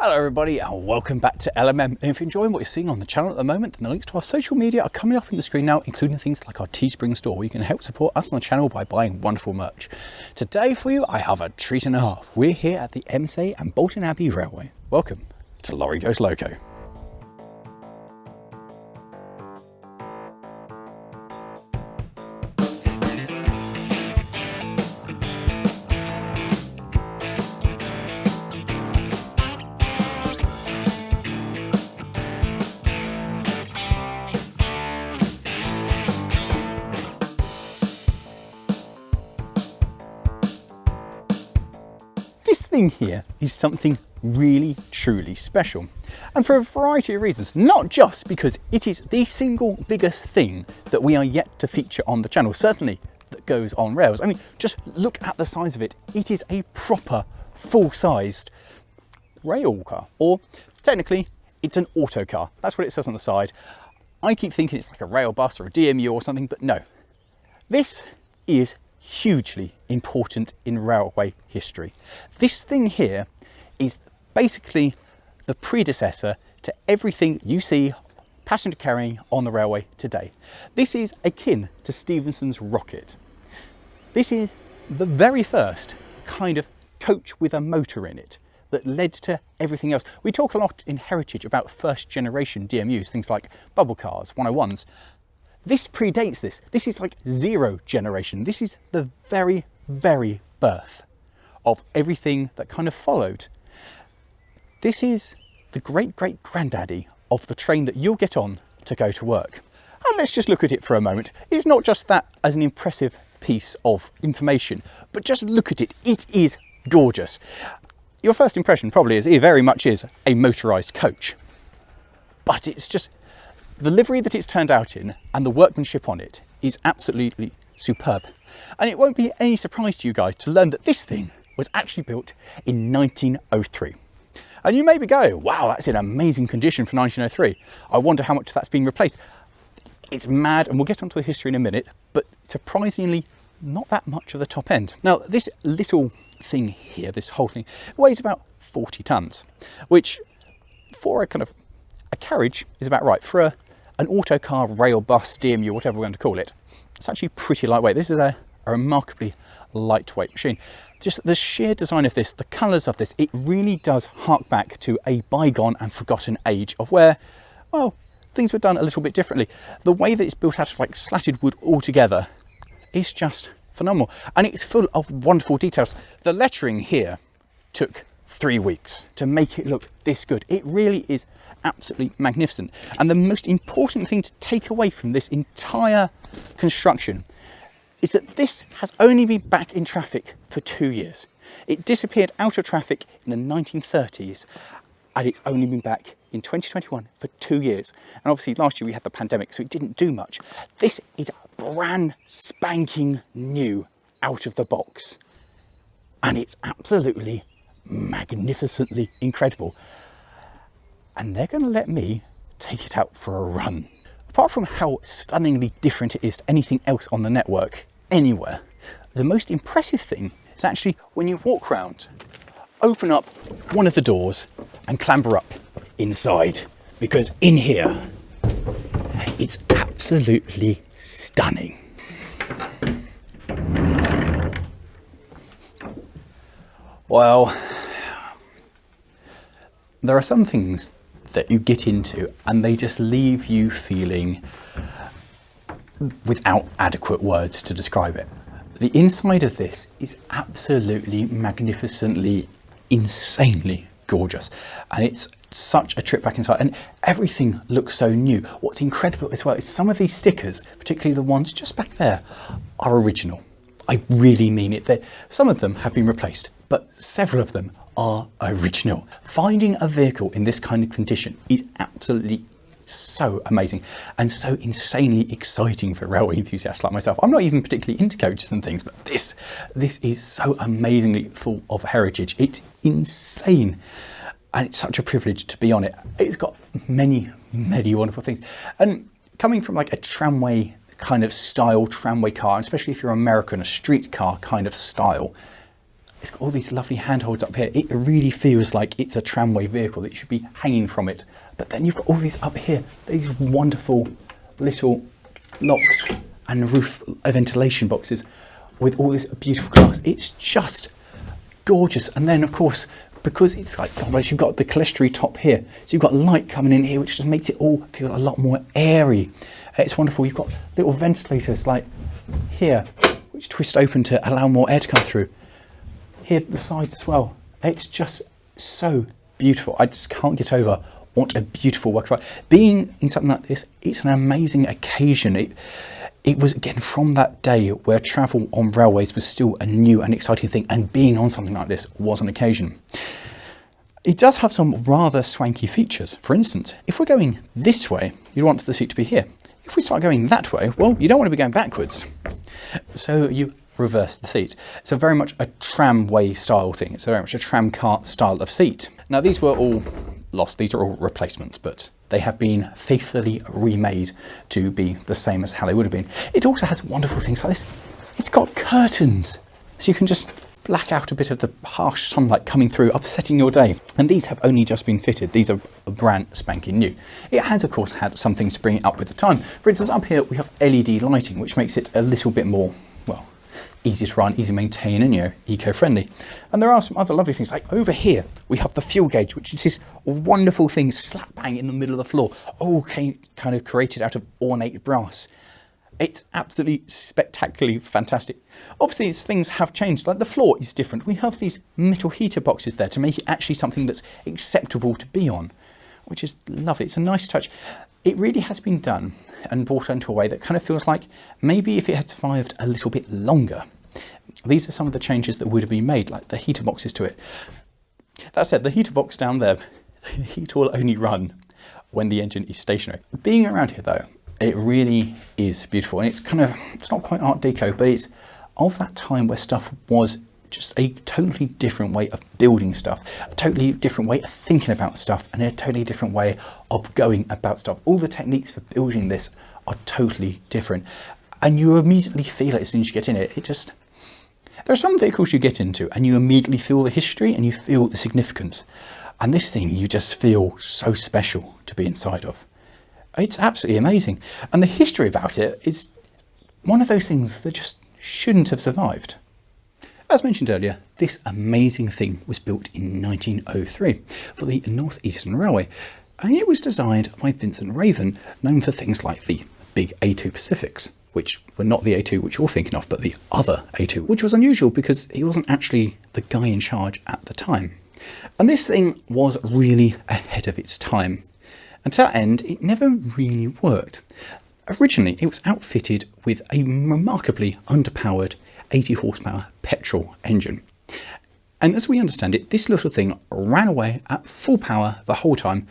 Hello everybody and welcome back to LMM. And if you're enjoying what you're seeing on the channel at the moment, then the links to our social media are coming up on the screen now, including things like our Teespring store where you can help support us on the channel by buying wonderful merch. Today for you, I have a treat and a half. We're here at the Embsay and Bolton Abbey Railway. Welcome to Lawrie Goes Loco. This thing here is something really, truly special. And for a variety of reasons, not just because it is the single biggest thing that we are yet to feature on the channel, certainly that goes on rails. I mean, just look at the size of it. It is a proper full-sized rail car, or technically it's an autocar. That's what it says on the side. I keep thinking it's like a rail bus or a DMU or something, but no. This is hugely important in railway history. This thing here is basically the predecessor to everything you see passenger carrying on the railway today. This is akin to Stephenson's rocket. This is the very first kind of coach with a motor in it that led to everything else. We talk a lot in Heritage about first generation DMUs, things like bubble cars, 101s. This predates this. This is like zero generation. This is the very, very birth of everything that kind of followed. This is the great granddaddy of the train that you'll get on to go to work. And let's just look at it for a moment. It's not just that as an impressive piece of information, but just look at it. It is gorgeous. Your first impression probably is it very much is a motorised coach, but it's just the livery that it's turned out in and the workmanship on it is absolutely superb. And it won't be any surprise to you guys to learn that this thing was actually built in 1903. And you may be going, wow, that's in amazing condition for 1903. I wonder how much that's been replaced. It's mad, and we'll get onto the history in a minute, but surprisingly, not that much of the top end. Now, this little thing here, this whole thing, weighs about 40 tons, which for a kind of a carriage is about right. For an autocar, rail, bus, DMU, whatever we're going to call it, it's actually pretty lightweight. This is a remarkably lightweight machine. Just the sheer design of this, the colours of this, it really does hark back to a bygone and forgotten age of where, well, things were done a little bit differently. The way that it's built out of like slatted wood altogether is just phenomenal. And it's full of wonderful details. The lettering here took 3 weeks to make it look this good. It really is absolutely magnificent. And the most important thing to take away from this entire construction is that this has only been back in traffic for 2 years. It disappeared out of traffic in the 1930s and it's only been back in 2021 for 2 years. And obviously last year we had the pandemic, so it didn't do much. This is brand spanking new out of the box. And it's absolutely magnificently incredible. And they're going to let me take it out for a run. Apart from how stunningly different it is to anything else on the network anywhere, the most impressive thing is actually when you walk around, open up one of the doors and clamber up inside, because in here it's absolutely stunning. Well, there are some things that you get into and they just leave you feeling without adequate words to describe it. The inside of this is absolutely magnificently, insanely gorgeous, and it's such a trip back inside, and everything looks so new. What's incredible as well is some of these stickers, particularly the ones just back there, are original. I really mean it. Some of them have been replaced, but several of them are original. Finding a vehicle in this kind of condition is absolutely so amazing and so insanely exciting for railway enthusiasts like myself. I'm not even particularly into coaches and things, but this is so amazingly full of heritage. It's insane, and it's such a privilege to be on it. It's got many wonderful things, and coming from like a tramway kind of style tramway car, especially if you're American, a street car kind of style, It's got all these lovely handholds up here. It really feels like it's a tramway vehicle that you should be hanging from it. But then you've got all these up here, these wonderful little locks and roof ventilation boxes with all this beautiful glass. It's just gorgeous. And then of course, because it's like, you've got the clerestory top here, so you've got light coming in here, which just makes it all feel a lot more airy. It's wonderful. You've got little ventilators like here, which twist open to allow more air to come through. Here at the sides as well. It's just so beautiful. I just can't get over what a beautiful work of art. Being in something like this, it's an amazing occasion. It was, again, from that day where travel on railways was still a new and exciting thing, and being on something like this was an occasion. It does have some rather swanky features. For instance, if we're going this way, you'd want the seat to be here. If we start going that way, well, you don't want to be going backwards. So you reverse the seat. It's a very much a tramway style thing. It's very much a tram cart style of seat. Now these were all lost. These are all replacements, but they have been faithfully remade to be the same as how they would have been. It also has wonderful things like this. It's got curtains, so you can just black out a bit of the harsh sunlight coming through, upsetting your day. And these have only just been fitted. These are brand spanking new. It has, of course, had some things to bring it up with the time. For instance, up here we have LED lighting, which makes it a little bit more, well, easy to run, easy to maintain, and, you know, eco-friendly. And there are some other lovely things, like over here we have the fuel gauge, which is this wonderful thing slap bang in the middle of the floor, all kind of created out of ornate brass. It's absolutely spectacularly fantastic. Obviously, things have changed. Like the floor is different. We have these metal heater boxes there to make it actually something that's acceptable to be on, which is lovely. It's a nice touch. It really has been done and brought into a way that kind of feels like maybe if it had survived a little bit longer. These are some of the changes that would have been made, like the heater boxes to it. That said, the heater box down there, the heat will only run when the engine is stationary. Being around here though, it really is beautiful, and it's not quite Art Deco, but it's of that time where stuff was just a totally different way of building stuff, a totally different way of thinking about stuff, and a totally different way of going about stuff. All the techniques for building this are totally different, and you immediately feel it as soon as you get in it. There are some vehicles you get into and you immediately feel the history and you feel the significance, and this thing you just feel so special to be inside of. It's absolutely amazing, and the history about it is one of those things that just shouldn't have survived. As mentioned earlier, this amazing thing was built in 1903 for the North Eastern Railway, and it was designed by Vincent Raven, known for things like the big A2 Pacifics, which were not the A2 which you're thinking of, but the other A2, which was unusual because he wasn't actually the guy in charge at the time. And this thing was really ahead of its time. And to that end, it never really worked. Originally, it was outfitted with a remarkably underpowered 80 horsepower petrol engine. And as we understand it, this little thing ran away at full power the whole time,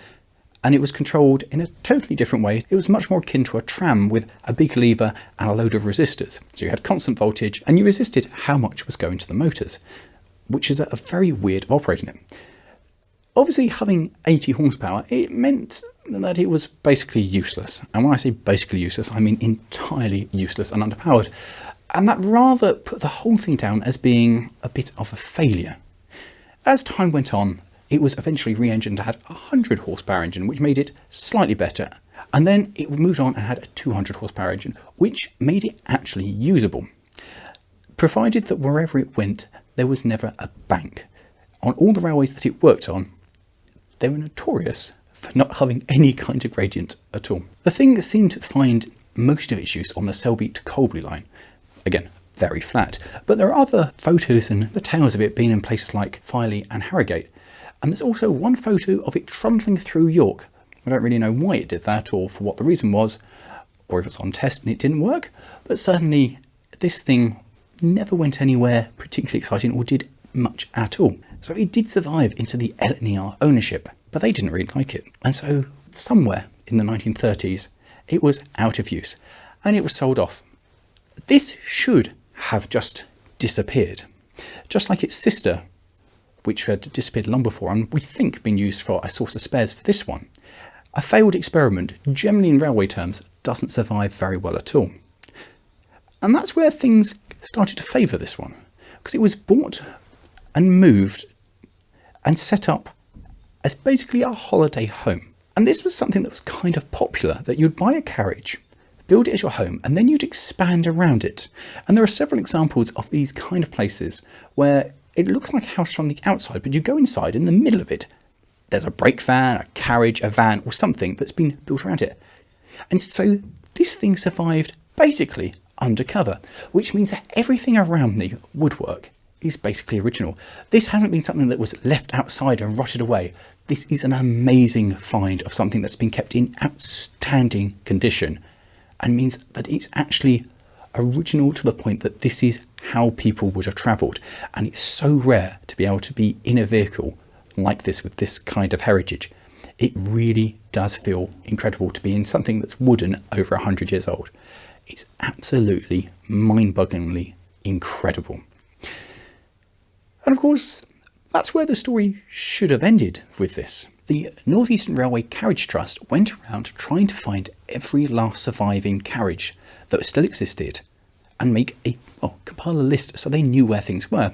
and it was controlled in a totally different way. It was much more akin to a tram with a big lever and a load of resistors. So you had constant voltage and you resisted how much was going to the motors, which is a very weird way of operating it. Obviously, having 80 horsepower, it meant that it was basically useless. And when I say basically useless, I mean entirely useless and underpowered. And that rather put the whole thing down as being a bit of a failure. As time went on, it was eventually re-engined to have a 100 horsepower engine, which made it slightly better. And then it moved on and had a 200 horsepower engine, which made it actually usable, provided that wherever it went, there was never a bank. On all the railways that it worked on, they were notorious for not having any kind of gradient at all. The thing seemed to find most of its use on the Selby to Colby line. Again, very flat, but there are other photos and the tales of it being in places like Filey and Harrogate. And there's also one photo of it trundling through York. I don't really know why it did that or for what the reason was, or if it's on test and it didn't work, but certainly this thing never went anywhere particularly exciting or did much at all. So it did survive into the NER ownership, but they didn't really like it. And so somewhere in the 1930s, it was out of use and it was sold off. This should have just disappeared, just like its sister, which had disappeared long before and we think been used for a source of spares for this one. A failed experiment, generally in railway terms, doesn't survive very well at all. And that's where things started to favour this one, because it was bought and moved and set up as basically a holiday home. And this was something that was kind of popular, that you'd buy a carriage, build it as your home, and then you'd expand around it. And there are several examples of these kind of places where it looks like a house from the outside, but you go inside, in the middle of it, there's a brake van, a carriage, a van, or something that's been built around it. And so this thing survived basically undercover, which means that everything around the woodwork is basically original. This hasn't been something that was left outside and rotted away. This is an amazing find of something that's been kept in outstanding condition, and means that it's actually original to the point that this is how people would have travelled. And it's so rare to be able to be in a vehicle like this with this kind of heritage. It really does feel incredible to be in something that's wooden over 100 years old. It's absolutely mind-bogglingly incredible. And of course, that's where the story should have ended with this. The North Eastern Railway Carriage Trust went around trying to find every last surviving carriage that still existed and compile a list so they knew where things were.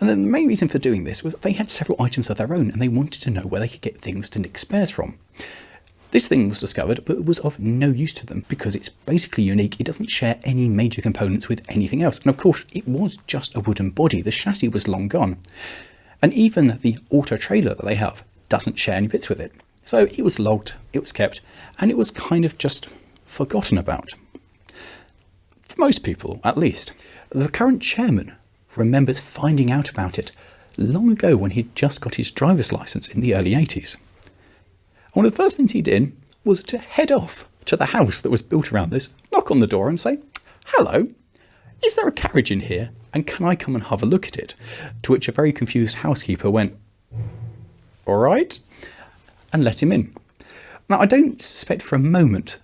And the main reason for doing this was they had several items of their own and they wanted to know where they could get things to nick spares from. This thing was discovered, but it was of no use to them because it's basically unique. It doesn't share any major components with anything else. And of course, it was just a wooden body. The chassis was long gone. And even the auto trailer that they have doesn't share any bits with it. So it was logged, it was kept, and it was kind of just forgotten about. For most people, at least. The current chairman remembers finding out about it long ago when he'd just got his driver's license in the early 80s. One of the first things he did was to head off to the house that was built around this, knock on the door and say, "Hello, is there a carriage in here? And can I come and have a look at it?" To which a very confused housekeeper went, "All right," and let him in. Now, I don't suspect for a moment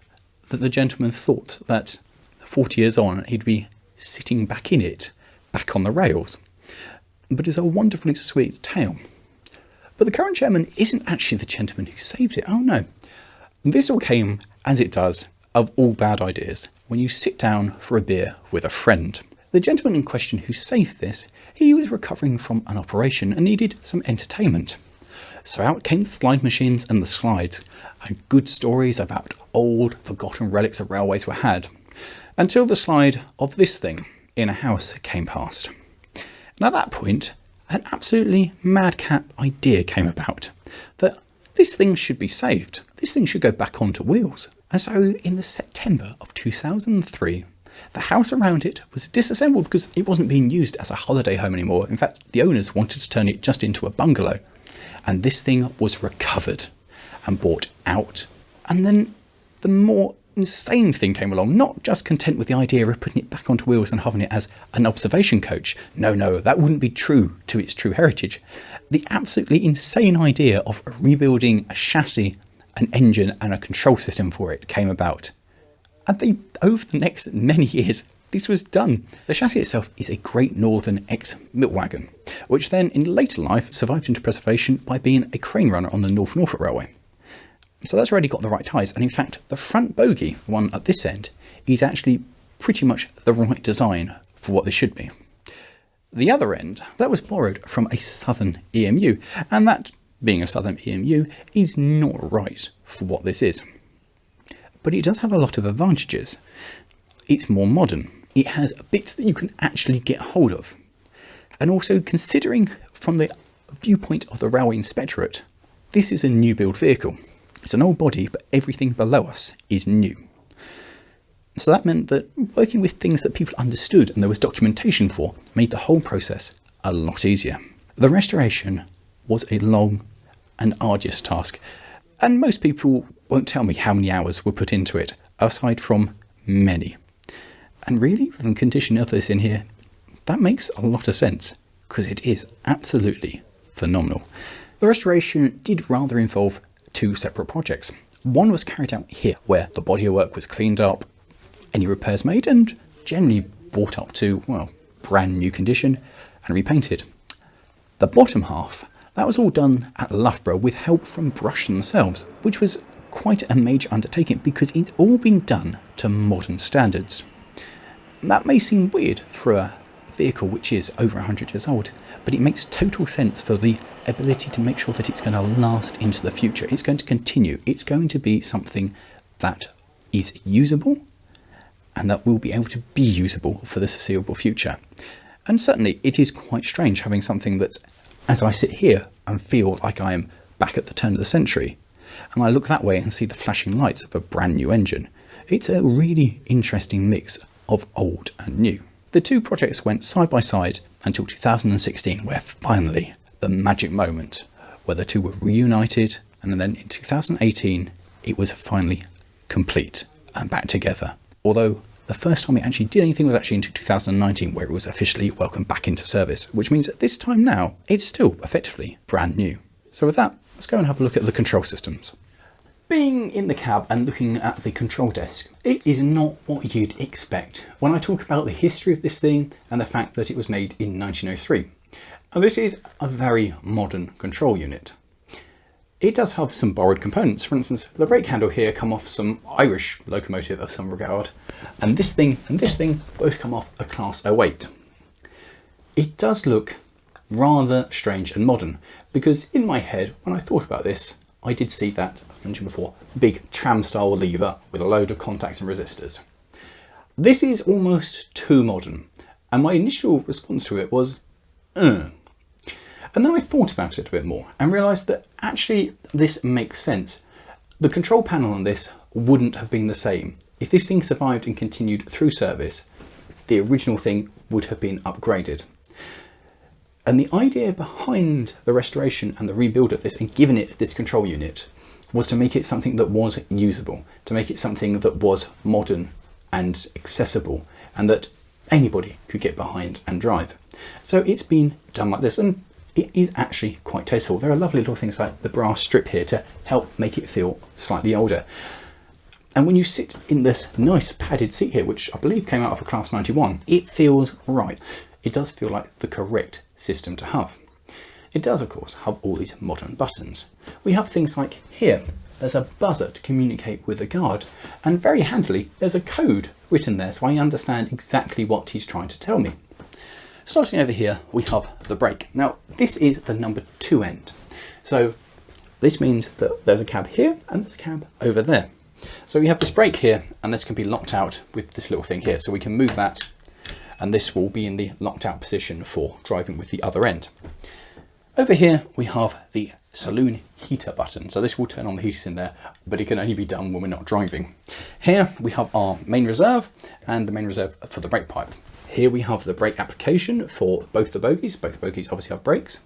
that the gentleman thought that 40 years on he'd be sitting back in it, back on the rails. But it's a wonderfully sweet tale. But the current chairman isn't actually the gentleman who saved it. Oh no. This all came, as it does, of all bad ideas, when you sit down for a beer with a friend. The gentleman in question who saved this, he was recovering from an operation and needed some entertainment. So out came the slide machines and the slides, and good stories about old, forgotten relics of railways were had, until the slide of this thing in a house came past. And at that point, an absolutely madcap idea came about, that this thing should be saved. This thing should go back onto wheels. And so in the September of 2003, the house around it was disassembled because it wasn't being used as a holiday home anymore. In fact, the owners wanted to turn it just into a bungalow. And this thing was recovered and brought out. And then the more insane thing came along, not just content with the idea of putting it back onto wheels and having it as an observation coach. No, that wouldn't be true to its true heritage. The absolutely insane idea of rebuilding a chassis, an engine and a control system for it came about. And over the next many years, this was done. The chassis itself is a Great Northern ex-milk wagon, which then in later life survived into preservation by being a crane runner on the North Norfolk Railway. So that's already got the right ties, and in fact the front bogie, the one at this end, is actually pretty much the right design for what this should be. The other end, that was borrowed from a Southern EMU, and that, being a Southern EMU, is not right for what this is. But it does have a lot of advantages. It's more modern. It has bits that you can actually get hold of. And also, considering from the viewpoint of the Railway Inspectorate, this is a new build vehicle. It's an old body, but everything below us is new. So that meant that working with things that people understood and there was documentation for made the whole process a lot easier. The restoration was a long and arduous task, and most people won't tell me how many hours were put into it, aside from many. And really, with the condition of this in here, that makes a lot of sense, because it is absolutely phenomenal. The restoration did rather involve two separate projects. One was carried out here, where the bodywork was cleaned up, any repairs made, and generally brought up to, well, brand new condition and repainted. The bottom half, that was all done at Loughborough with help from Brush themselves, which was quite a major undertaking because it's all been done to modern standards. That may seem weird for a vehicle which is over 100 years old, but it makes total sense for the ability to make sure that it's going to last into the future. It's going to continue. It's going to be something that is usable and that will be able to be usable for the foreseeable future. And certainly it is quite strange having something that's, as I sit here and feel like I am back at the turn of the century, and I look that way and see the flashing lights of a brand new engine. It's a really interesting mix of old and new. The two projects went side by side until 2016, where finally the magic moment where the two were reunited, and then in 2018 it was finally complete and back together. Although the first time it actually did anything was actually in 2019, where it was officially welcomed back into service, which means at this time now it's still effectively brand new. So with that, let's go and have a look at the control systems. Being in the cab and looking at the control desk, it is not what you'd expect when I talk about the history of this thing and the fact that it was made in 1903. And this is a very modern control unit. It does have some borrowed components. For instance, the brake handle here come off some Irish locomotive of some regard, and this thing both come off a Class 08. It does look rather strange and modern, because in my head, when I thought about this, I did see that, as mentioned before, big tram-style lever with a load of contacts and resistors. This is almost too modern, and my initial response to it was, And then I thought about it a bit more and realised that actually this makes sense. The control panel on this wouldn't have been the same. If this thing survived and continued through service, the original thing would have been upgraded. And the idea behind the restoration and the rebuild of this and giving it this control unit was to make it something that was usable, to make it something that was modern and accessible, and that anybody could get behind and drive. So it's been done like this, and it is actually quite tasteful. There are lovely little things like the brass strip here to help make it feel slightly older. And when you sit in this nice padded seat here, which I believe came out of a Class 91, it feels right. It does feel like the correct system to have. It does, of course, have all these modern buttons. We have things like here, there's a buzzer to communicate with the guard, and very handily, there's a code written there so I understand exactly what he's trying to tell me. Starting over here, we have the brake. Now, this is the number 2 end. So this means that there's a cab here and there's a cab over there. So we have this brake here, and this can be locked out with this little thing here. So we can move that, and this will be in the locked out position for driving with the other end. Over here, we have the saloon heater button. So this will turn on the heaters in there, but it can only be done when we're not driving. Here we have our main reserve and the main reserve for the brake pipe. Here we have the brake application for both the bogies. Both the bogies obviously have brakes.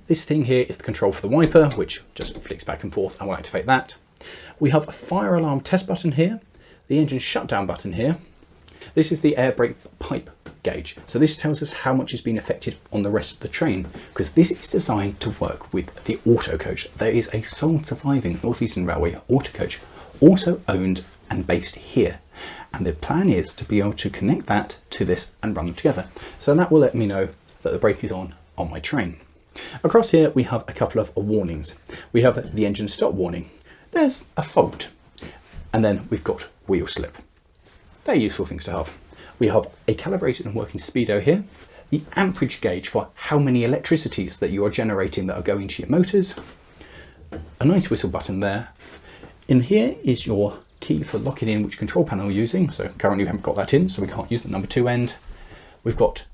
This thing here is the control for the wiper, which just flicks back and forth. I will activate that. We have a fire alarm test button here, the engine shutdown button here. This is the air brake pipe gauge. So this tells us how much has been affected on the rest of the train, because this is designed to work with the auto coach. There is a sole surviving North Eastern Railway auto coach, also owned and based here. And the plan is to be able to connect that to this and run them together. So that will let me know that the brake is on my train. Across here, we have a couple of warnings. We have the engine stop warning. There's a fault. And then we've got wheel slip. Very useful things to have. We have a calibrated and working speedo here, the amperage gauge for how many electricities that you are generating that are going to your motors, a nice whistle button there. In here is your key for locking in which control panel you're using. So currently we haven't got that in, so we can't use the number 2 end. We've got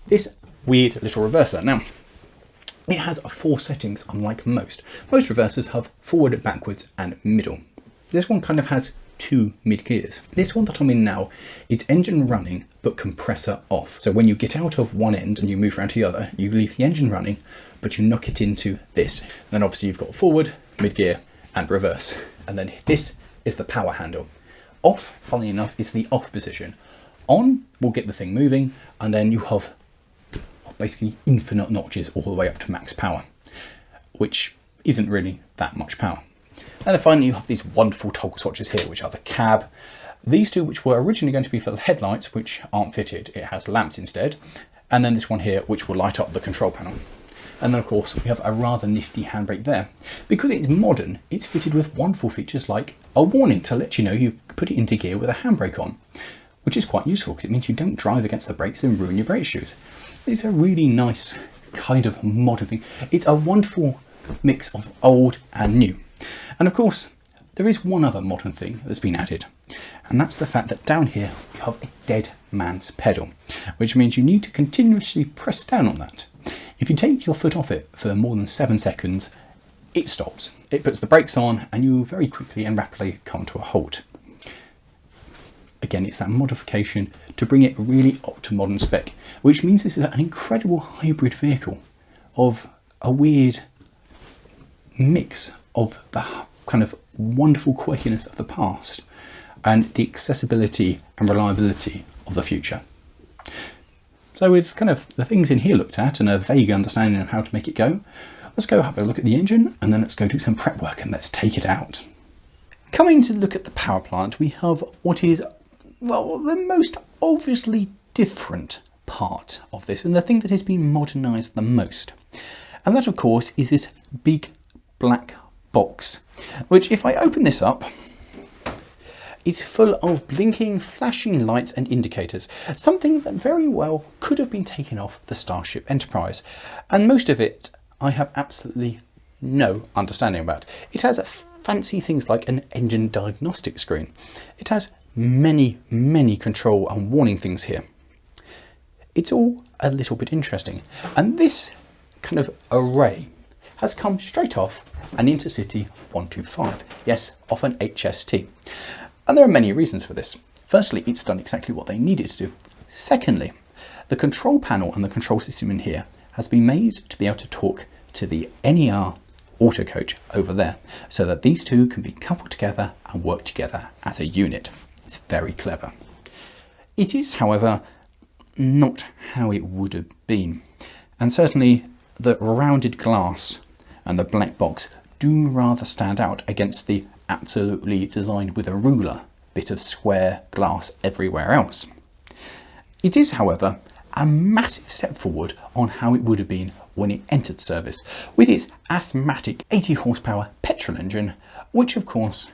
this weird little reverser. Now, it has 4 settings, unlike most. Most reversers have forward, backwards, and middle. This one kind of has 2 mid gears. This one that I'm in now, it's engine running, but compressor off. So when you get out of one end and you move around to the other, you leave the engine running, but you knock it into this. And then obviously you've got forward, mid gear, and reverse. And then this is the power handle. Off, funnily enough, is the off position. On will get the thing moving, and then you have basically infinite notches all the way up to max power, which isn't really that much power. And then finally you have these wonderful toggle swatches here, which are the cab. These two, which were originally going to be for the headlights, which aren't fitted, it has lamps instead. And then this one here, which will light up the control panel. And then of course we have a rather nifty handbrake there. Because it's modern, it's fitted with wonderful features like a warning to let you know you've put it into gear with a handbrake on. which is quite useful because it means you don't drive against the brakes and ruin your brake shoes. It's a really nice kind of modern thing. It's a wonderful mix of old and new. And of course, there is one other modern thing that's been added, and that's the fact that down here we have a dead man's pedal, which means you need to continuously press down on that. If you take your foot off it for more than 7 seconds, it stops. It puts the brakes on and you very quickly and rapidly come to a halt. Again, it's that modification to bring it really up to modern spec, which means this is an incredible hybrid vehicle of a weird mix of the kind of wonderful quirkiness of the past and the accessibility and reliability of the future. So with kind of the things in here looked at and a vague understanding of how to make it go, let's go have a look at the engine and then let's go do some prep work and let's take it out. Coming to look at the power plant, we have what is, well, the most obviously different part of this and the thing that has been modernised the most. And that, of course, is this big black box, which if I open this up, it's full of blinking, flashing lights and indicators, something that very well could have been taken off the Starship Enterprise. And most of it I have absolutely no understanding about. It has fancy things like an engine diagnostic screen. It has many control and warning things here. It's all a little bit interesting. And this kind of array has come straight off an Intercity 125. Yes, off an HST. And there are many reasons for this. Firstly, it's done exactly what they needed to do. Secondly, the control panel and the control system in here has been made to be able to talk to the NER Autocar over there, so that these two can be coupled together and work together as a unit. It's very clever. It is, however, not how it would have been. And certainly the rounded glass and the black box do rather stand out against the absolutely designed with a ruler bit of square glass everywhere else. It is, however, a massive step forward on how it would have been when it entered service, with its asthmatic 80 horsepower petrol engine, which of course,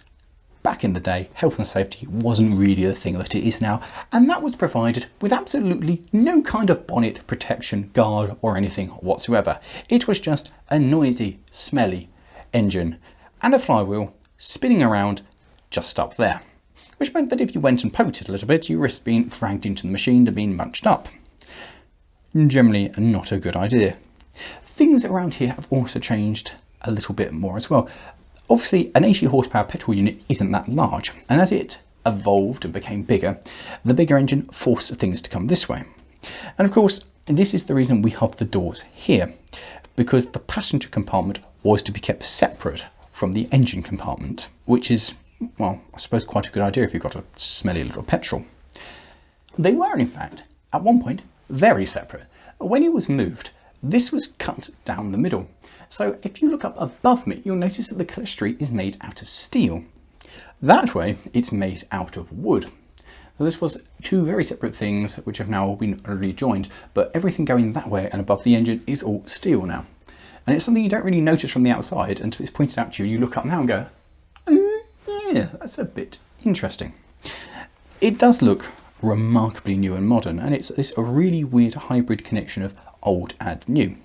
back in the day, health and safety wasn't really the thing that it is now, and that was provided with absolutely no kind of bonnet protection, guard or anything whatsoever. It was just a noisy, smelly engine and a flywheel spinning around just up there, which meant that if you went and poked it a little bit, you risked being dragged into the machine and being munched up. Generally not a good idea. Things around here have also changed a little bit more as well. Obviously an 80 horsepower petrol unit isn't that large, and as it evolved and became bigger, the bigger engine forced things to come this way. And of course, this is the reason we have the doors here, because the passenger compartment was to be kept separate from the engine compartment, which is, well, I suppose quite a good idea if you've got a smelly little petrol. They were, in fact, at one point, very separate. When it was moved, this was cut down the middle. So if you look up above me, you'll notice that the clerestory is made out of steel. That way, it's made out of wood. So this was two very separate things which have now been rejoined, but everything going that way and above the engine is all steel now. And it's something you don't really notice from the outside until it's pointed out to you. You look up now and go, yeah, that's a bit interesting. It does look remarkably new and modern, and it's this really weird hybrid connection of old and new.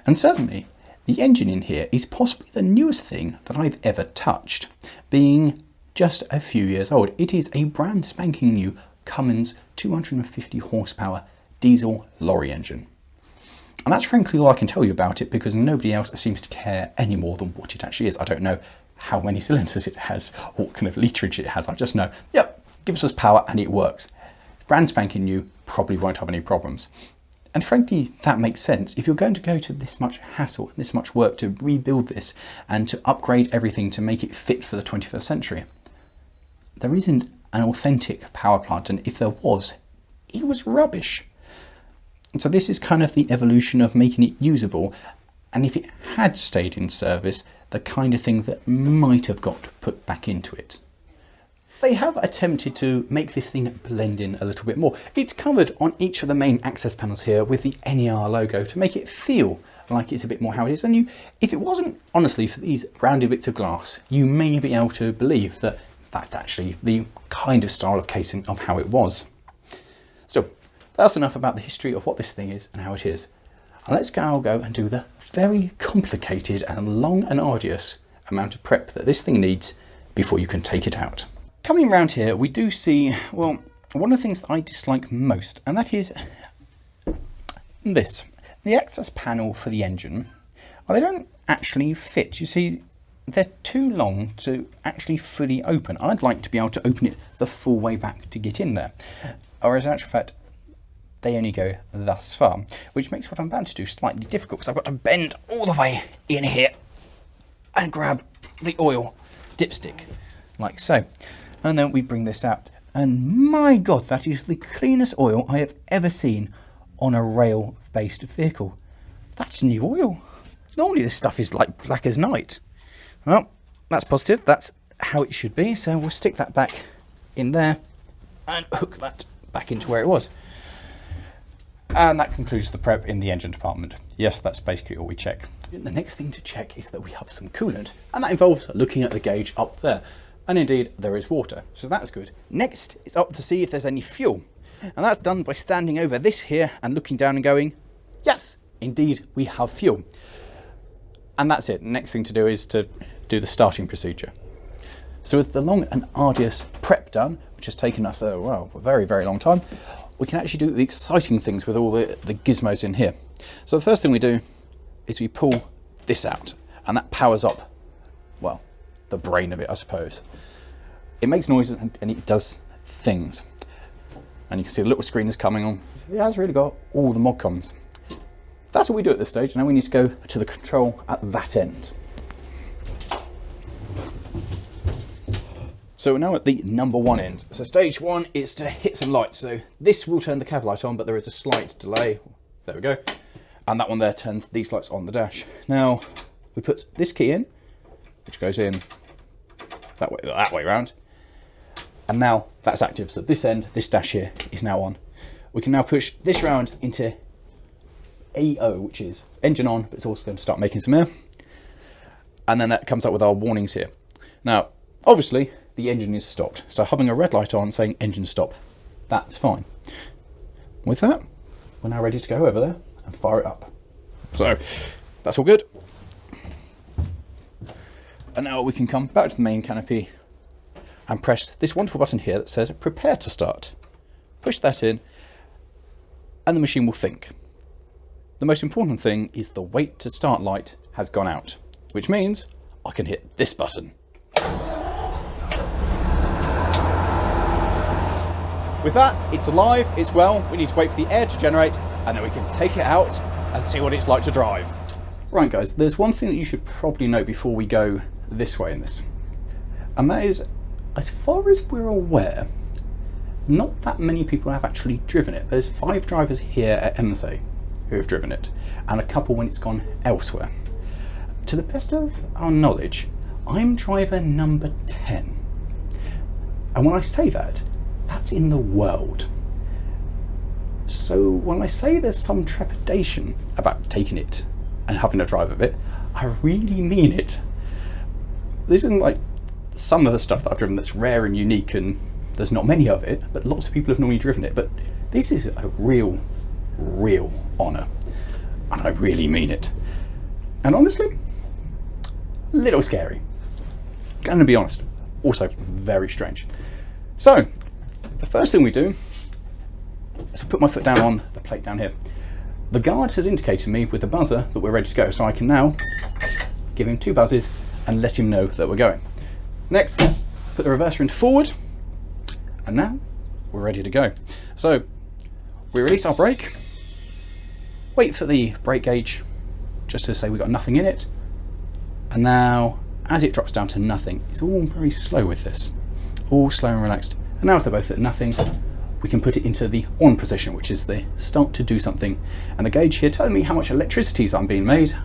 And certainly the engine in here is possibly the newest thing that I've ever touched, being just a few years old. It is a brand spanking new Cummins 250 horsepower diesel lorry engine. And that's frankly all I can tell you about it, because nobody else seems to care any more than what it actually is. I don't know how many cylinders it has or what kind of literage it has. I just know, yep, gives us power and it works. Brand spanking new, probably won't have any problems. And frankly, that makes sense. If you're going to go to this much hassle and this much work to rebuild this and to upgrade everything to make it fit for the 21st century, there isn't an authentic power plant, and if there was, it was rubbish. And so this is kind of the evolution of making it usable, and if it had stayed in service, the kind of thing that might have got put back into it. They have attempted to make this thing blend in a little bit more. It's covered on each of the main access panels here with the NER logo to make it feel like it's a bit more how it is. And if it wasn't honestly for these rounded bits of glass, you may be able to believe that that's actually the kind of style of casing of how it was. Still, that's enough about the history of what this thing is and how it is. And let's go and do the very complicated and long and arduous amount of prep that this thing needs before you can take it out. Coming around here, we do see, well, one of the things that I dislike most, and that is this. The access panel for the engine, well, they don't actually fit. You see, they're too long to actually fully open. I'd like to be able to open it the full way back to get in there. Or as a matter of fact, they only go thus far, which makes what I'm about to do slightly difficult because I've got to bend all the way in here and grab the oil dipstick, like so. And then we bring this out. And my God, that is the cleanest oil I have ever seen on a rail-based vehicle. That's new oil. Normally this stuff is like black as night. Well, that's positive. That's how it should be. So we'll stick that back in there and hook that back into where it was. And that concludes the prep in the engine department. Yes, that's basically all we check. The next thing to check is that we have some coolant, and that involves looking at the gauge up there. And indeed, there is water, so that's good. Next, it's up to see if there's any fuel. And that's done by standing over this here and looking down and going, yes, indeed, we have fuel. And that's it. Next thing to do is to do the starting procedure. So with the long and arduous prep done, which has taken us, well, a very, very long time, we can actually do the exciting things with all the gizmos in here. So the first thing we do is we pull this out, and that powers up, well, the brain of it, I suppose. It makes noises and it does things. And you can see the little screen is coming on. It has really got all the mod cons. That's what we do at this stage. Now we need to go to the control at that end. So we're now at the number one end. So stage one is to hit some lights. So this will turn the cab light on, but there is a slight delay. There we go. And that one there turns these lights on the dash. Now we put this key in, which goes in that way around. And now that's active. So this end, this dash here, is now on. We can now push this round into AO, which is engine on, but it's also going to start making some air. And then that comes up with our warnings here. Now, obviously, the engine is stopped. So having a red light on saying engine stop, that's fine. With that, we're now ready to go over there and fire it up. So that's all good. And now we can come back to the main canopy and press this wonderful button here that says prepare to start. Push that in and the machine will think. The most important thing is the wait to start light has gone out, which means I can hit this button. With that, it's alive, it's well, we need to wait for the air to generate and then we can take it out and see what it's like to drive. Right guys, there's one thing that you should probably know before we go this way in this. And that is, as far as we're aware, not that many people have actually driven it. There's 5 drivers here at Embsay who have driven it, and a couple when it's gone elsewhere. To the best of our knowledge, I'm driver number 10. And when I say that, that's in the world. So when I say there's some trepidation about taking it and having a drive of it, I really mean it. This isn't like some of the stuff that I've driven that's rare and unique and there's not many of it, but lots of people have normally driven it. But this is a real honour, and I really mean it. And honestly, a little scary. I'm going to be honest, also very strange. So, the first thing we do is I put my foot down on the plate down here. The guard has indicated me with the buzzer that we're ready to go, so I can now give him 2 buzzes and let him know that we're going. Next, put the reverser into forward, and now we're ready to go. So, we release our brake, wait for the brake gauge just to say we've got nothing in it, and now as it drops down to nothing, it's all very slow with this, all slow and relaxed. And now as they're both at nothing, we can put it into the on position, which is the start to do something. And the gauge here telling me how much electricity is being made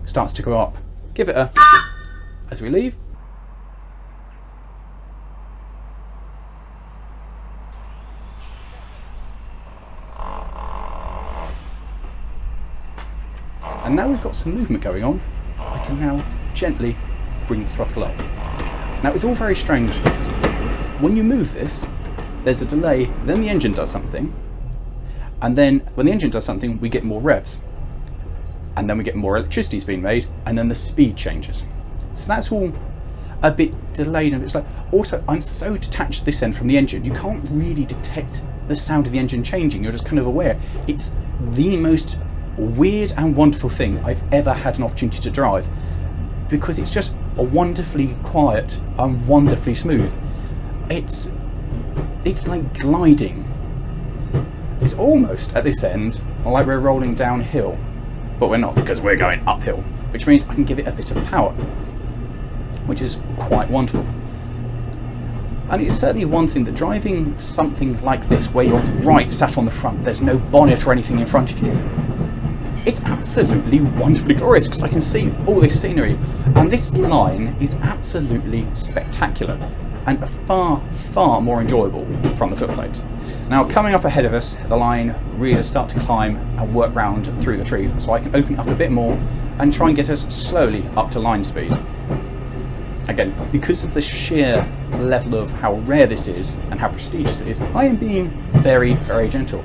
starts to go up. Give it a as we leave. And now we've got some movement going on, I can now gently bring the throttle up. Now it's all very strange because when you move this, there's a delay, then the engine does something, And then when the engine does something, we get more revs. And then we get more electricity being made, and then the speed changes. So that's all a bit delayed and a bit slow. Also, I'm so detached this end from the engine, you can't really detect the sound of the engine changing. You're just kind of aware. It's the most weird and wonderful thing I've ever had an opportunity to drive, because it's just wonderfully quiet and wonderfully smooth. It's like gliding. It's almost at this end like we're rolling downhill, but we're not, because we're going uphill, which means I can give it a bit of power, which is quite wonderful. And it's certainly one thing that driving something like this, where you're right sat on the front, there's no bonnet or anything in front of you, it's absolutely wonderfully glorious, because I can see all this scenery, and this line is absolutely spectacular and far, far more enjoyable from the footplate. Now, coming up ahead of us, the line really does start to climb and work round through the trees, so I can open it up a bit more and try and get us slowly up to line speed. Again, because of the sheer level of how rare this is and how prestigious it is, I am being very, very gentle.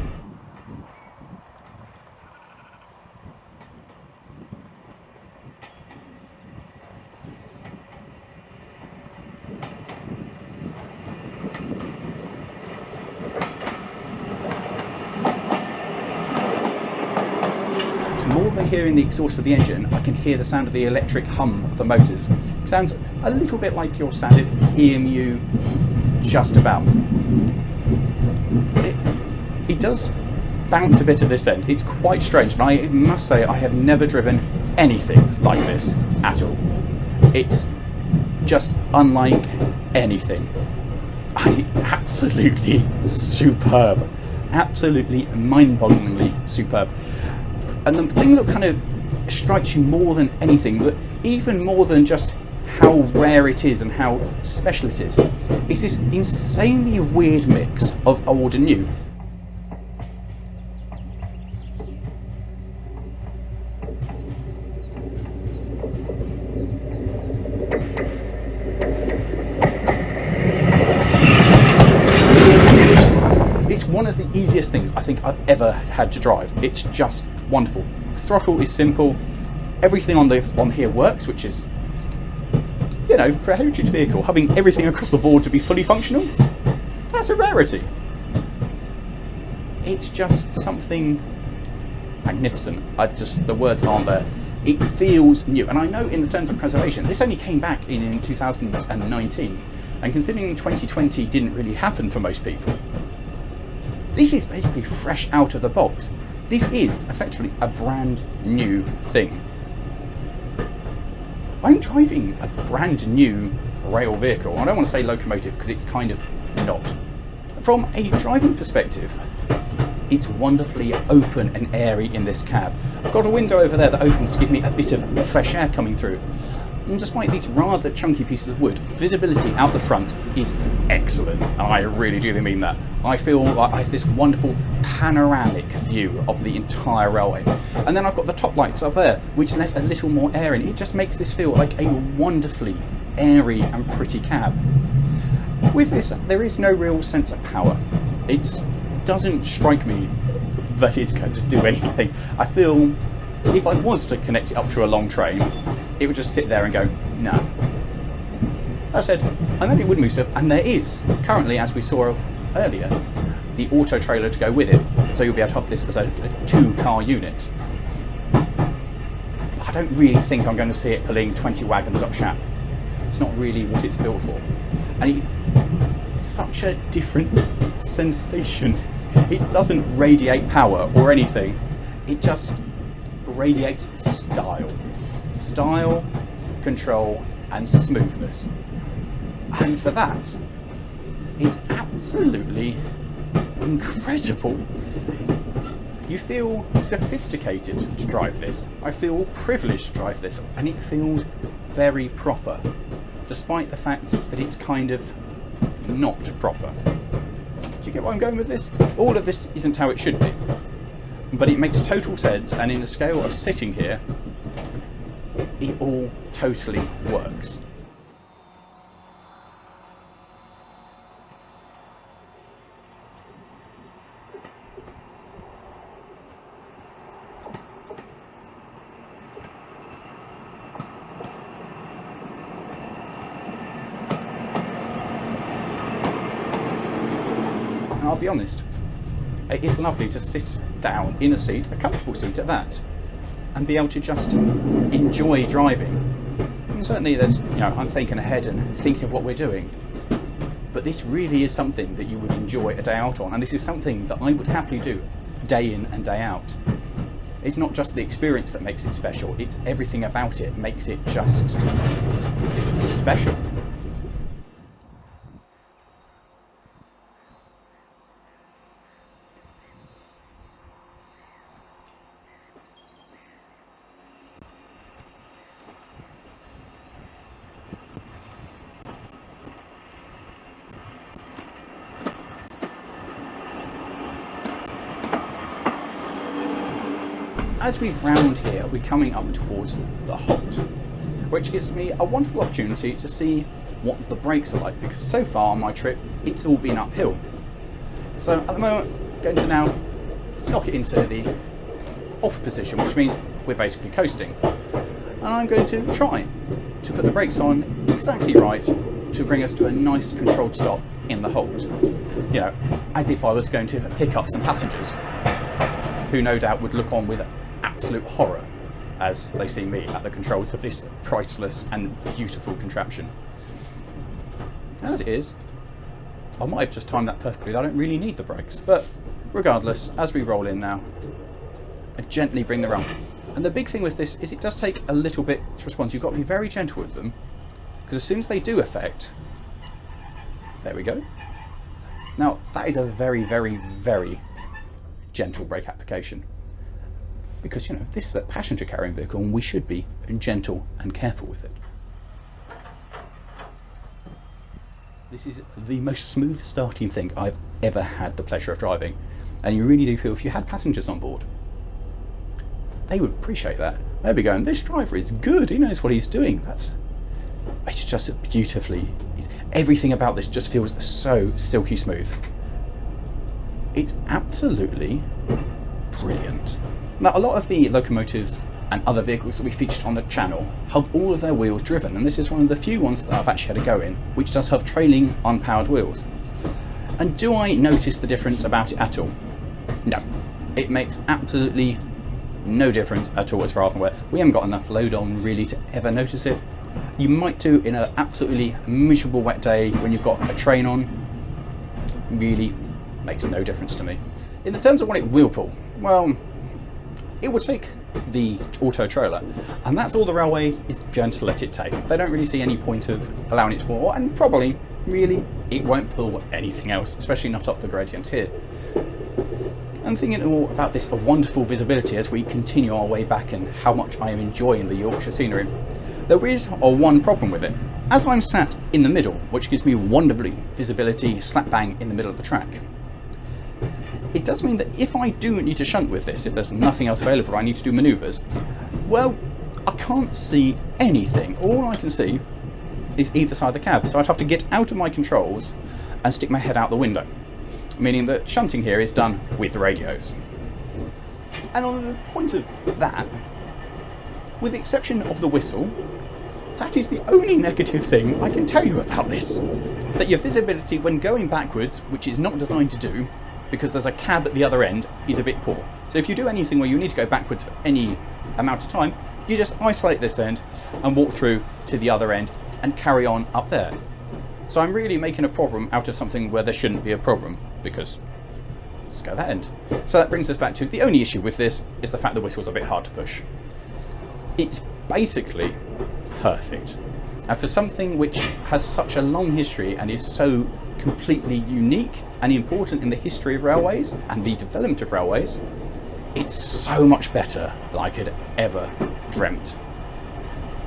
More than hearing the exhaust of the engine, I can hear the sound of the electric hum of the motors. It sounds a little bit like your standard EMU, just about. It does bounce a bit at this end. It's quite strange, and I must say I have never driven anything like this at all. It's just unlike anything, and it's absolutely superb. Absolutely mind-bogglingly superb. And the thing that kind of strikes you more than anything, that even more than just how rare it is and how special it is this insanely weird mix of old and new. It's one of the easiest things I think I've ever had to drive. It's just wonderful. Throttle is simple. Everything on here works, which is, you know, for a heritage vehicle, having everything across the board to be fully functional, that's a rarity. It's just something magnificent. The words aren't there. It feels new, and I know in the terms of preservation, this only came back in 2019, and considering 2020 didn't really happen for most people, this is basically fresh out of the box. This is effectively a brand new thing. I'm driving a brand new rail vehicle. I don't want to say locomotive because it's kind of not. From a driving perspective, it's wonderfully open and airy in this cab. I've got a window over there that opens to give me a bit of fresh air coming through. And despite these rather chunky pieces of wood, visibility out the front is excellent, and I really do mean that. I feel like I have this wonderful panoramic view of the entire railway. And then I've got the top lights up there, which let a little more air in. It just makes this feel like a wonderfully airy and pretty cab. With this, there is no real sense of power. It doesn't strike me that it's going to do anything. I feel if I was to connect it up to a long train, it would just sit there and go, no. That said, I know it would move stuff, and there is currently, as we saw earlier, the auto trailer to go with it, so you'll be able to have this as a 2-car unit. I don't really think I'm going to see it pulling 20 wagons up Shap. It's not really what it's built for. And it's such a different sensation. It doesn't radiate power or anything. It just radiates style. Style, control, and smoothness. And for that, it's absolutely incredible. You feel sophisticated to drive this. I feel privileged to drive this, and it feels very proper, despite the fact that it's kind of not proper. Do you get where I'm going with this? All of this isn't how it should be, but it makes total sense, and in the scale of sitting here, it all totally works. And I'll be honest, it is lovely to sit down in a seat, a comfortable seat at that, and be able to just enjoy driving. And certainly there's, I'm thinking ahead and thinking of what we're doing. But this really is something that you would enjoy a day out on, and this is something that I would happily do day in and day out. It's not just the experience that makes it special, it's everything about it makes it just special. As we round here, we're coming up towards the halt, which gives me a wonderful opportunity to see what the brakes are like, because so far on my trip, it's all been uphill. So at the moment, I'm going to now knock it into the off position, which means we're basically coasting. And I'm going to try to put the brakes on exactly right to bring us to a nice controlled stop in the halt. As if I was going to pick up some passengers who no doubt would look on with absolute horror as they see me at the controls of this priceless and beautiful contraption. As it is, I might have just timed that perfectly. I don't really need the brakes, but regardless, as we roll in now, I gently bring them up. And the big thing with this is it does take a little bit to respond. You've got to be very gentle with them, because as soon as they do affect, there we go. Now that is a very, very, very gentle brake application, because this is a passenger carrying vehicle and we should be gentle and careful with it. This is the most smooth starting thing I've ever had the pleasure of driving, and you really do feel if you had passengers on board, they would appreciate that. They'd be going, this driver is good, he knows what he's doing. It's just beautifully, everything about this just feels so silky smooth. It's absolutely brilliant. Now, a lot of the locomotives and other vehicles that we featured on the channel have all of their wheels driven, and this is one of the few ones that I've actually had a go in, which does have trailing unpowered wheels. And do I notice the difference about it at all? No. It makes absolutely no difference at all as far as I'm aware. We haven't got enough load on really to ever notice it. You might do in an absolutely miserable wet day when you've got a train on. Really makes no difference to me. In the terms of what it will pull, well, it will take the auto trailer, and that's all the railway is going to let it take. They don't really see any point of allowing it to pull, and probably, really, it won't pull anything else, especially not up the gradient here. I'm thinking all about this wonderful visibility as we continue our way back and how much I am enjoying the Yorkshire scenery. There is one problem with it. As I'm sat in the middle, which gives me wonderfully visibility slap bang in the middle of the track, it does mean that if I do need to shunt with this, if there's nothing else available, I need to do manoeuvres, well, I can't see anything. All I can see is either side of the cab, so I'd have to get out of my controls and stick my head out the window, meaning that shunting here is done with the radios. And on the point of that, with the exception of the whistle, that is the only negative thing I can tell you about this. That your visibility when going backwards, which is not designed to do, because there's a cab at the other end, is a bit poor. So if you do anything where you need to go backwards for any amount of time, you just isolate this end and walk through to the other end and carry on up there. So I'm really making a problem out of something where there shouldn't be a problem, because let's go that end. So that brings us back to the only issue with this is the fact the whistle's a bit hard to push. It's basically perfect. And for something which has such a long history and is so completely unique and important in the history of railways and the development of railways, it's so much better than I could ever dreamt.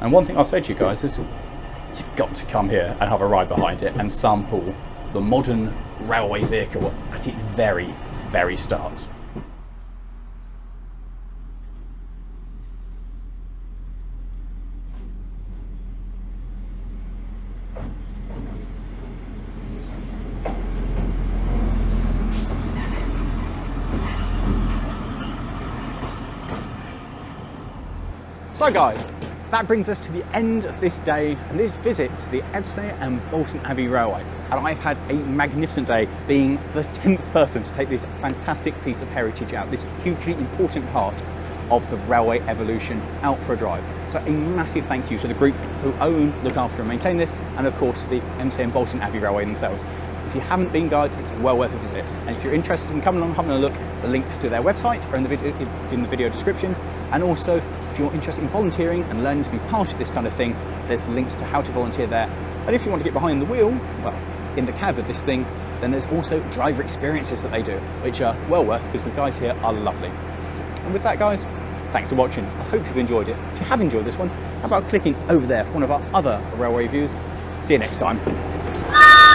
And one thing I'll say to you guys is you've got to come here and have a ride behind it and sample the modern railway vehicle at its very, very start. So guys, that brings us to the end of this day and this visit to the Embsay and Bolton Abbey Railway. And I've had a magnificent day being the 10th person to take this fantastic piece of heritage out, this hugely important part of the railway evolution, out for a drive. So a massive thank you to the group who own, look after and maintain this, and of course the Embsay and Bolton Abbey Railway themselves. If you haven't been, guys, it's well worth a visit. And if you're interested in coming along, having a look, the links to their website are in the video description. And also, if you're interested in volunteering and learning to be part of this kind of thing, there's links to how to volunteer there. And if you want to get behind the wheel, well, in the cab of this thing, then there's also driver experiences that they do, which are well worth, because the guys here are lovely. And with that, guys, thanks for watching. I hope you've enjoyed it. If you have enjoyed this one, how about clicking over there for one of our other railway reviews? See you next time. Bye.